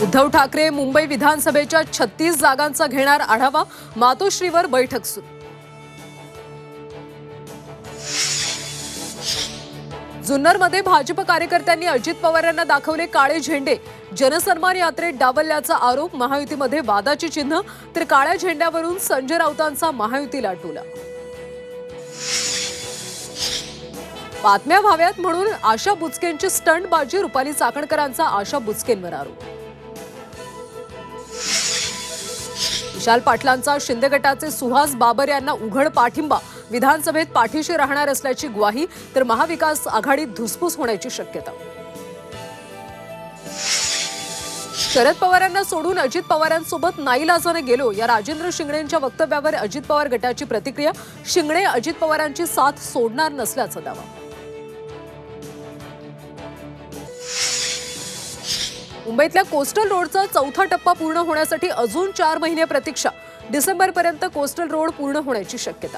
उद्धव ठाकरे मुंबई विधानसभेच्या 36 जागांचा घेणार आढावा, मातोश्रीवर बैठक सुरू। जुन्नरमध्ये भाजप कार्यकर्त्यांनी अजित पवार यांना दाखवले काळे झेंडे, जनसन्मान यात्रेत डावलल्याचा आरोप। महायुतीमध्ये वादाची चिन्ह, तर काळ्या झेंड्यावरून संजय राऊतांचा महायुतीला टोला। बातम्या व्हाव्यात म्हणून आशा बुचकेंची स्टंटबाजी, रुपाली चाकणकरांचा आशा बुचकेंवर आरोप। विशाल पाटलांचा शिंदे गटाचे सुहास बाबर यांना उघड पाठिंबा, विधानसभेत पाठीशी राहणार असल्याची ग्वाही, तर महाविकास आघाडीत धुसफूस होण्याची शक्यता। शरद पवारांना सोडून अजित पवारांसोबत नाईलाजाने गेलो, या राजेंद्र शिंगणेंच्या वक्तव्यावर अजित पवार गटाची प्रतिक्रिया। शिंगणे अजित पवारांची साथ सोडणार नसल्याचा दावा। मुंबईतल्या कोस्टल रोडचा चौथा टप्पा पूर्ण होण्यासाठी अजून 4 महिने प्रतीक्षा, डिसेंबरपर्यंत कोस्टल रोड पूर्ण होण्याची शक्यता।